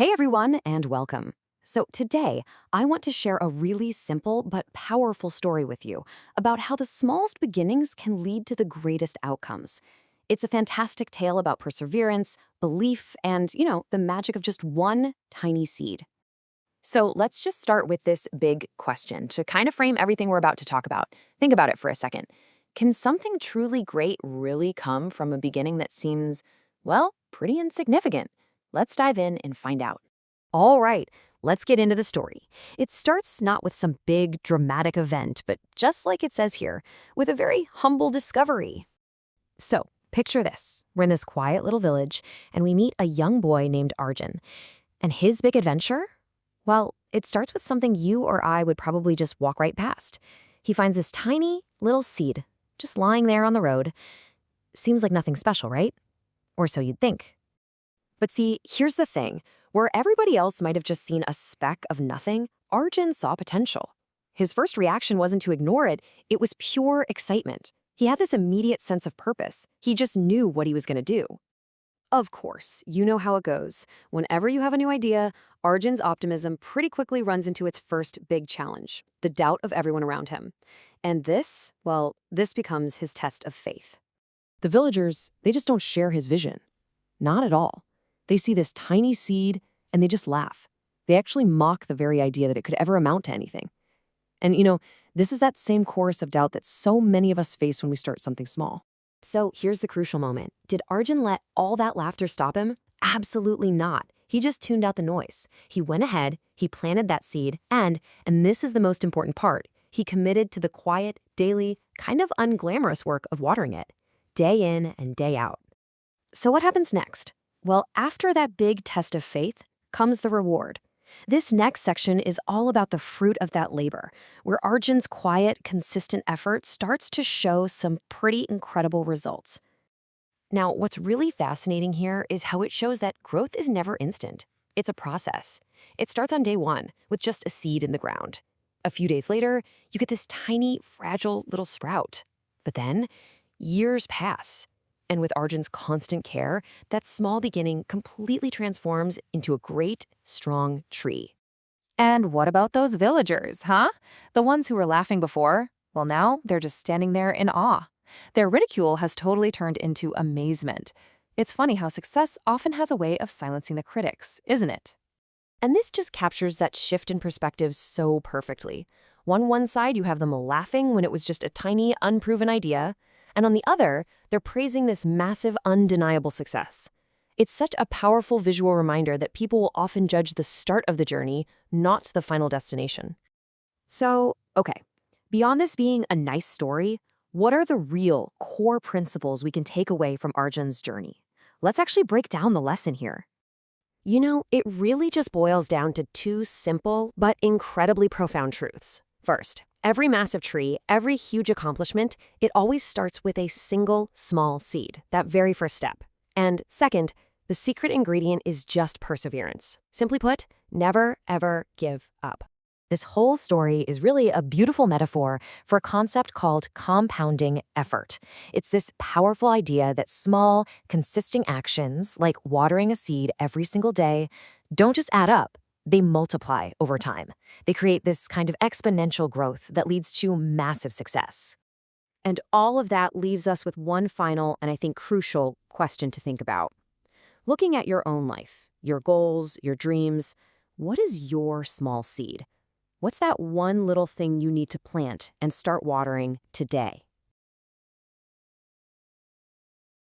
Hey everyone, and welcome. So, today, I want to share a really simple but powerful story with you about how the smallest beginnings can lead to the greatest outcomes. It's a fantastic tale about perseverance, belief, and, the magic of just one tiny seed. So, let's just start with this big question to kind of frame everything we're about to talk about. Think about it for a second. Can something truly great really come from a beginning that seems, well, pretty insignificant? Let's dive in and find out. All right, let's get into the story. It starts not with some big, dramatic event, but just like it says here, with a very humble discovery. So, picture this. We're in this quiet little village, and we meet a young boy named Arjun. And his big adventure? Well, it starts with something you or I would probably just walk right past. He finds this tiny little seed, just lying there on the road. Seems like nothing special, right? Or so you'd think. But see, here's the thing. Where everybody else might have just seen a speck of nothing, Arjun saw potential. His first reaction wasn't to ignore it, it was pure excitement. He had this immediate sense of purpose. He just knew what he was going to do. Of course, you know how it goes. Whenever you have a new idea, Arjun's optimism pretty quickly runs into its first big challenge, the doubt of everyone around him. And this, well, this becomes his test of faith. The villagers, they just don't share his vision. Not at all. They see this tiny seed and they just laugh. They actually mock the very idea that it could ever amount to anything. And this is that same chorus of doubt that so many of us face when we start something small. So here's the crucial moment. Did Arjun let all that laughter stop him? Absolutely not. He just tuned out the noise. He went ahead, he planted that seed, and this is the most important part, he committed to the quiet, daily, kind of unglamorous work of watering it, day in and day out. So what happens next? Well, after that big test of faith comes the reward. This next section is all about the fruit of that labor, where Arjun's quiet, consistent effort starts to show some pretty incredible results. Now, what's really fascinating here is how it shows that growth is never instant. It's a process. It starts on day one with just a seed in the ground. A few days later, you get this tiny, fragile little sprout. But then, years pass. And with Arjun's constant care, that small beginning completely transforms into a great, strong tree. And what about those villagers, huh? The ones who were laughing before? Well, now they're just standing there in awe. Their ridicule has totally turned into amazement. It's funny how success often has a way of silencing the critics, isn't it? And this just captures that shift in perspective so perfectly. On one side, you have them laughing when it was just a tiny, unproven idea, and on the other, they're praising this massive, undeniable success. It's such a powerful visual reminder that people will often judge the start of the journey, not the final destination. So, okay, beyond this being a nice story, what are the real core principles we can take away from Arjun's journey? Let's actually break down the lesson here. It really just boils down to two simple but incredibly profound truths. First, every massive tree, every huge accomplishment, it always starts with a single small seed, that very first step. And second, the secret ingredient is just perseverance. Simply put, never, ever give up. This whole story is really a beautiful metaphor for a concept called compounding effort. It's this powerful idea that small, consistent actions, like watering a seed every single day, don't just add up. They multiply over time. They create this kind of exponential growth that leads to massive success. And all of that leaves us with one final and I think crucial question to think about. Looking at your own life, your goals, your dreams, what is your small seed? What's that one little thing you need to plant and start watering today?